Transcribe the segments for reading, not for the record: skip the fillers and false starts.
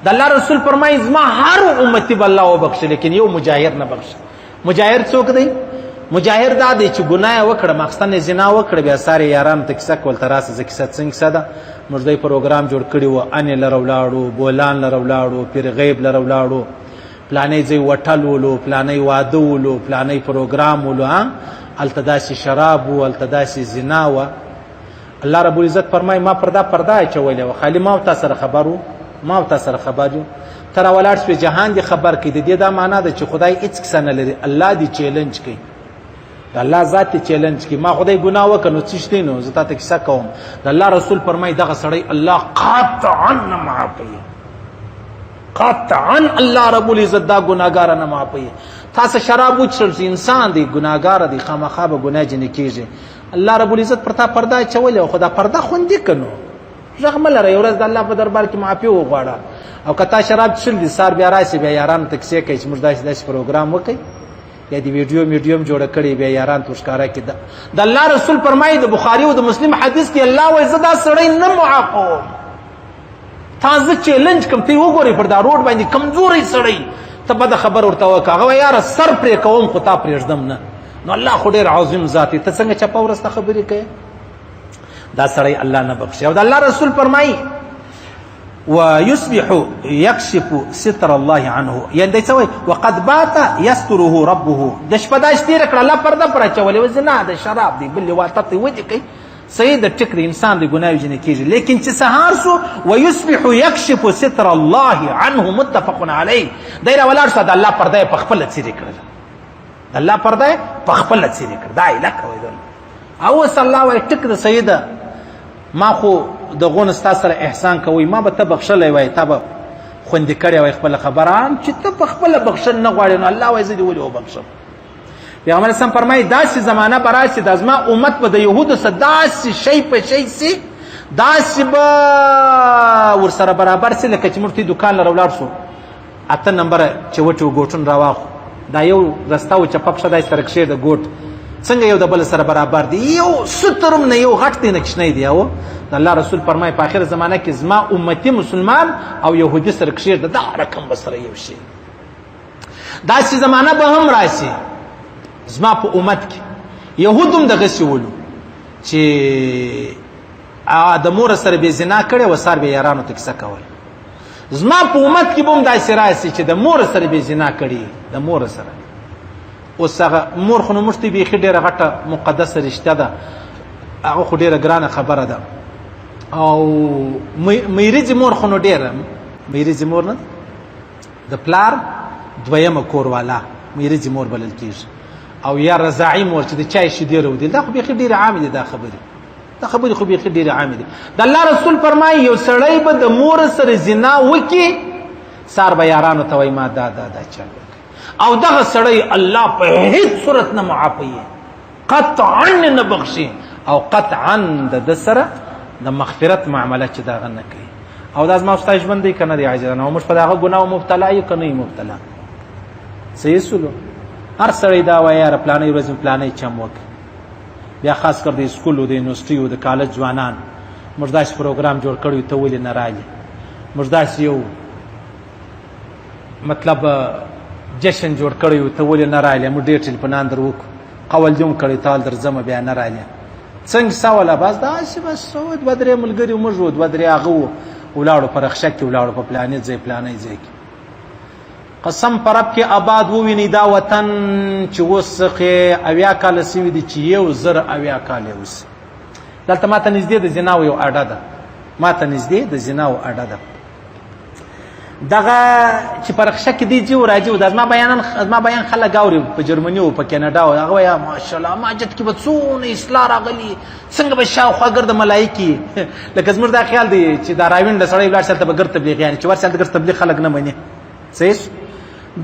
د الله رسول فرمایي زما هر امتی به الله وبخښي لیکن یو مجاهر نه بخښي. مجاهر څوک دی؟ مجاهر دا دی چې ګناه یې وکړه، مقصد یې زنا وکړه، بیا سارې یارانو ته کیسه کول ته راسه زه کیسه څنګه کیسه ده موږ دوی پروګرام جوړ کړي وو، انې لره ولاړو، بولان لره ولاړو، پیر غیب لره ولاړو، پلانې ځای وټل ولو، پلانې واده ولو، پلانې پروګرام ولو، هلته داسې شراب و، هلته داسې زنا وه. الله رب العزت فرمایي ما پرده اچولې وه، خالي ما او تا سره خبر و، ما او تا سره خبر یو. ته راولاړ شوې جهان دې خبر کړي. د دې دا معنا ده چې خدای هېڅ کیسه نه لري، الله دې چیلنج کوي، د الله ذات دې چیلنج کوي. ما خدای ګناه وکړه نو څه شته نو زه تا ته کیسه کوم. د الله رسول فرمایي دغه سړی الله قطعا نه معافوي، قطعا الله رب العزت دا ګناهګار نه معافوي. تاسو شراب وڅښل انسان دی ګناهګار دی، خامخا به ګناه جنې کېږي. الله رب العزت پر تا پرده اچولې وه، خو دا پرده خوندي که نو غږ مه لره، یو ورځ د الله په دربار کې معافي وغواړه. او که تا شراب څښل دي سار بیا راشي بیا یارانو ته کیسې کوي چې موږ داسې پروګرام وکړئ، یا د ویډیو جوړه کړې بیا یاران ته ښکاره کړي. د الله رسول فرمایي د بخاري او د مسلم حدیث کې الله وایي زه دا سړی نه معافوم. تا زه چیلنج کوم، ته یې وګورئ پر دا روډ باندې کمزوری سړی، ته بده خبر ورته وکړه، هغه وایي یاره سر پرې کوم خو تا پرېږدم نه. نو الله خو ډېر عظیم ذات دی، ته څنګه چپه ورځ ته خبرې کوې؟ دا سړی الله نه بخښي. او د الله رسول فرمایي ويصبح يكشف ستر الله عنه، یعنی دی څه وایي وقد بات يستره ربه، د شپه دا شپې تېره کړه الله پرده پر اچولې وه، زنا د شراب دی بلې واټه وجې کوي، صحیح د ټیک دی انسان دی ګناه جنې کېږي. لیکن چې سهار سو ويصبح يكشف ستر الله عنه متفق علیه، دی راولاړ شو د الله پرده یې په خپله څیرې کړله، د الله پرده یې په خپله څیرې کړه. دا علاقه وایي او اوس الله وایي ټیک ده صحیح ده، ما خو د غون ستا سره احسان کوي، ما به ته بخښلی وای، تا به خوندې کړی وای خپله خبره، چې ته په خپله بخښل نه غواړې نو الله وایي زه دې ولې وبخښم. پیغمبر اسلام فرمایي داسې زمانه به راشي د زما امت به د یهودو سره داسې شی په شی سي، داسې به ورسره برابر سي لکه چې موږ ته دکان لره ولاړ شو 8 نمبره چوټې و ګوټون راواخو، دا یو رسته و چپه پښه داسې سره کښې د ګوټ څنګه یو د بل سره برابر دی، یو سترم نه یو غټ دی نه کشنی دی. او د الله رسول فرمایي په آخر زمانه کې زما امتي مسلمان او یهودي سره کښېږده دا رقم به سره یو شي. داسې زمانه به هم راشي زما په امت کې، یهود هم دغسې ولو چې د مور سره بې زنا کړې و سار به یارانو ته کیسه کول. زما په امت کې به هم داسې راشي چې د مور سره بې زنا کړي، د مور سره. اوس هغه مور خو نو موږ ته بیخي ډېره غټه مقدسه رشته ده، هغه خو ډېره ګرانه خبره ده. او میریځې مور خو نو ډېره، میریځې مور نه د پلار دویمه کور والا میریځې مور بلل کېږي، او یا رضاعي مور چې د چای شیدې راودېل، دا خو بیخي ډېرې عامې دي، دا خبرې خو بیخي ډېرې عامې دي. د الله رسول فرمایي یو سړی به د مور سره زنا وکړي سار به یارانو ته وایي ما دا چل، او دغه سړی الله په هیڅ صورت نه معافوي، قطعا نه بخښي، او قطعا د ده سره د مغفرت معامله چې دغه نه کوي. او دا زما ستا ژوند دی که نه دی عاجزانه، او موږ په دغه ګناهو مبتلا یو که نه یو مبتلا. صحیح سلو هر سړی دا وایي یاره پلانۍ ورځ مې پلانۍ چم وکړي. بیا خاص کر د سکول و د یونیورسټي و د کالج ځوانان موږ داسې پروګرام جوړ کړی ته ولې نه رالې، موږ داسې یو مطلب جشن جوړ کړی و ته ولې نه رالې، موږ ډېر ټلیفونان در وکړو، قول دې هم کړی تال در ځمه بیا نه رالې. څنګه سوله بس داسې بس دوه درې ملګري موږ وو، دوه درې هغه وو، ولاړو په رخشه کې ولاړو په پلانې ځای کې. قسم پر رب کې آباد وویني دا وطن چې اوس څخه 80 کاله سوي دي چې 1080 کاله اوس. دلته ماته نږدې د زناو یو اډه ده، ماته نږدې د زناو اډه ده، دغه چې په رخشه کې دی ځي و راځي و، دا زما بیان خلک اوري په جرمني او په کیناډا او هغه وایي ماشاءالله ماجد کې به څونه اصلاح راغلي، څنګه به شاوخوا ګرد ملایکې لکه زموږ دا خیال دی چې دا راوینډ سړی ولاړ شي هلته به ګرد تبلیغیان چې ورسې هلته ګرد تبلیغ خلک نه مني. صحیح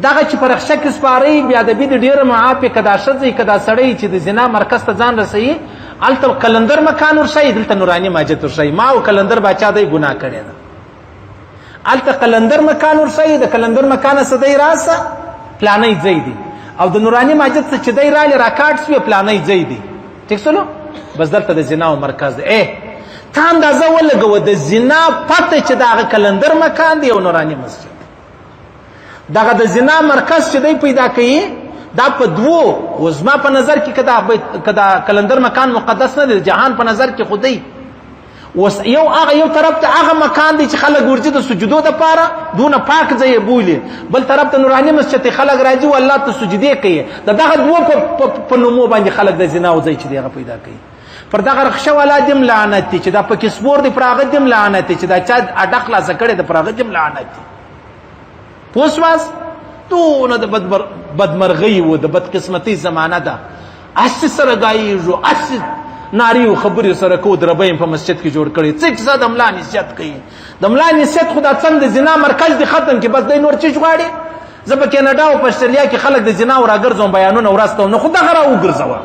دغه چې په رخشه کې سپارئ بیا د بید ډېره معافې که دا ښځې که دا سړی چې د زنا مرکز ته ځان رسوي هلته قلندر مکان ورښایي، دلته نوراني ماجد ورښایي. ما او قلندر باچا دی ګناه کړې ده، هلته قلندر مکان ورښایي، د قلندر مکانه څه دی راسه پلانۍ ځای دی، او د نوراني ماجد څه چې دی رالې راکاټ شوې پلانۍ ځای دی. ټیک سلو بس دلته د زنا او مرکز دی. ته اندازه ولګوه د زنا پته چې د هغه کلندر مکان دی یو نوراني مسجد دغه د زنا مرکز چې دی پیدا کوي دا په دوو وزما په نظر کې که دا کلندر مکان مقدس نه دی جهان په نظر کې خو دی یو طرف ته هغه مکان دی چې خلک ورځي د سجدو دپاره دونه پاک ځای یې بولي بل طرف ته نوراني مسجد ته خلک راځي او الله ته سجدې کوي د دغه دوو په نومو باندې خلک د زنا او ځای چې دی هغه پیدا کوي پر دغه رخصه والا دم لعنت دي چې دا پکې سپور دی پر هغه دم لعنت دي چې دا چا اډه خلاصه کړې ده پر هغه دم لعنت دي پوه شواست دونه د بدمرغۍ و د بدقسمتۍ زمانه ده هسې سره ګایېږو هسې ناري او خبرې سره کو دربه یې په مسجد کې جوړ کړي څه کیسه د ملا نصیحت کوي د ملا نصیحت خو دا څنګه د زنا مرکز دی ختم کې بس دی نور څه غواړي زه په کیناډا او په استرالیا کې خلک د زنا راګرځوم بیانونه ورسته نو خو دغه را وګرځوه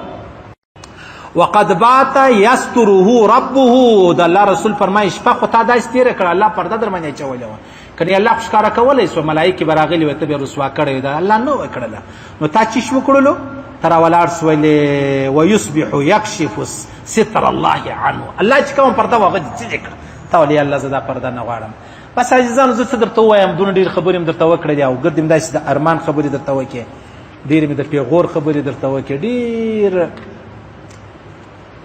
وقد بات یستره ربه د الله رسول فرمایي شپه خو تا داسې تېره کړه الله پرده در باندې اچولې وه کنې الله ښکاره کولی سو ملایکې به راغلي وې ته به یې رسوا کړی ده الله نه وه کړله نو تا چیش وکړلو ته راولاړ سولې ویصبح یکشف ستر الله عنه الله چې کوم پرده وه هغه دې څه کړه تا ولې الله زه دا پرده نه غواړم بس عزیزانو زه څه درته ووایم دونه ډېرې خبرې مې درته وکړې دي او ګرد مې داسې د ارمان خبرې درته وکړې ډېرې مې د پیغور خبرې درته وکړې ډېر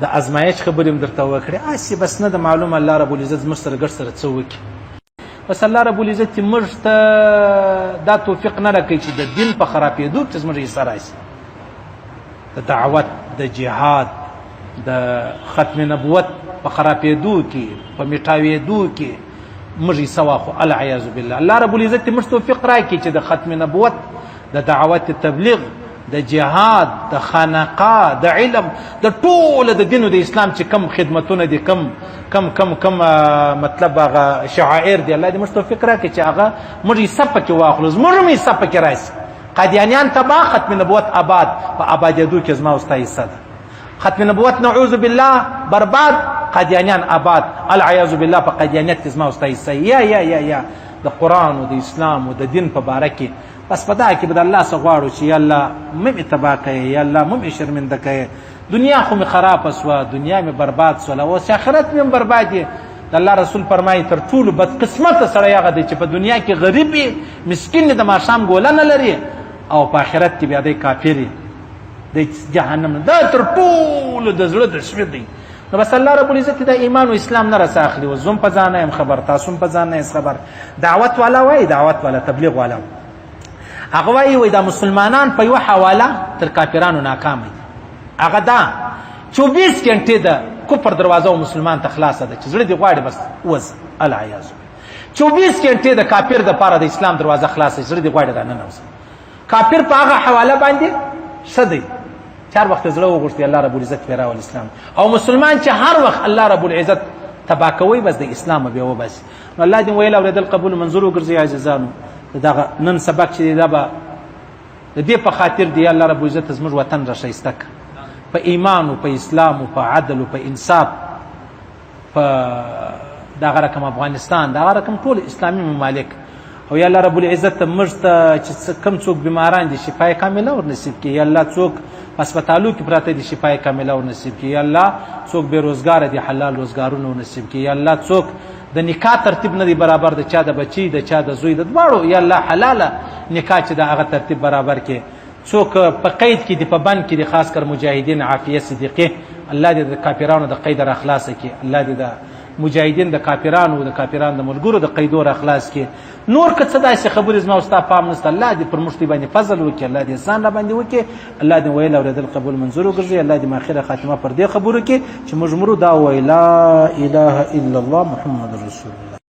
د ازمایش خبرې مې درته وکړې هسې بس نه د معلوم الله رب العزت زموږ سره ګډ سره څه وکړي بس الله رب العزت چې موږ ته دا توفیق نه راکوي چې د دین په خرابېدو کې زموږ حصه راشي د دعوت د جهاد د ختم نبوت په خرابېدو کې په میټاوېدو کې موږ حصه واخو العیاذ بالله الله رب العزت موږ توفیق راکړي چې د ختم نبوت د دعوت تبلیغ د جهاد د خانقاه د علم د ټول د دین او د اسلام چې کم خدمتونه دي کم مطلب هغه شعائر دي الله دې موږ توفیق راکړي چې هغه موږ یې حصه پکې واخلو زموږ هم حصه پکې راشي قادیانیان تباه ختم نبوت آباد په آبادېدو کې زما او ستا حصه ده ختم نبوت نعوذ بالله برباد قادیانیان آباد العیاذ بالله په قادیانیت کې زما او ستا حصه یا د قرآن او د اسلام او د دین په باره کې بس په دا کې به د الله څخه غواړو چې یا الله مه مې تباه کوې یا الله مه مې شرمنده کوې دنیا خو مې خرابه سوه دنیا مې برباد سوله اوس آخرت مې هم برباد یې د الله رسول فرمایي تر ټولو بدقسمته سړی هغه دی چې په دنیا کې غریب وي مسکین د ماښام ګوله نه لري او په آخرت کې بیا دی کافر وي د جهنم دا تر ټولو د زړه دشمن دی نو بس الله رب العزت د ایمان او اسلام نه راسه اخلي و زوم په ځان یم خبر تاسو په ځان نه خبر دعوت والا وای دعوت والا تبلیغ والا هغه وای دا مسلمانان په یو حواله تر کافرانو ناکام دي هغه دا 24 غنټې د کفر دروازه مسلمان ته خلاصه ده چې زړه دی غواړي بس وز العیاذ 24 غنټې د کافر د پاره د اسلام دروازه خلاصه زړه دی غواړي دا نه نوځي کافر په هغه حواله باندې شدی چار وخت زړه وغوښتي الله رب العزت پیرا ول اسلام او مسلمان چې هر وخت الله رب العزت تبا کوي بس د اسلام به و بس نو الله دې ویل اوریدل قبول منظور وګرځي عزیزانو دا نن سبق چې دا به د دې په خاطر دی الله رب العزت زموږ وطن را شایسته په ایمان او په اسلام او په عدل او په انصاف په دغه رقم افغانستان دغه رقم ټول اسلامي ممالک او یا الله رب العزت موږ ته چې کم څوک بیماران دي شفای کامله ور نصیب کړي یا الله څوک هسپتالو کې پراته دي شفای کامله ور نصیب کړي یا الله څوک بیروزګار دي حلال روزګارونه ور نصیب کړي یا الله څوک د نکاح ترتیب نه دی برابر د چا د بچی د چا د زوی د دواړو یا الله حلاله نکاح چې د هغه ترتیب برابر کړي څوک په قید کې دي په بند کې دي خاص کر مجاهدین عافیه صدیقه الله دې د کافرانو د قید را خلاص کړي الله دې د مجاهدین د کافرانو د ملګرو د قیدو را خلاص کړي نور که څه داسې خبرې زما او ستا پام نشته الله دې پر موږ باندې فضل وکړي الله دې احسان را باندې وکړي الله دې ویل اورېدل قبول منظور وګرځي الله دې ماخره خاتمه پر دې خبرو کې چې موږ مرو دا ویل لا اله الا الله محمد رسول الله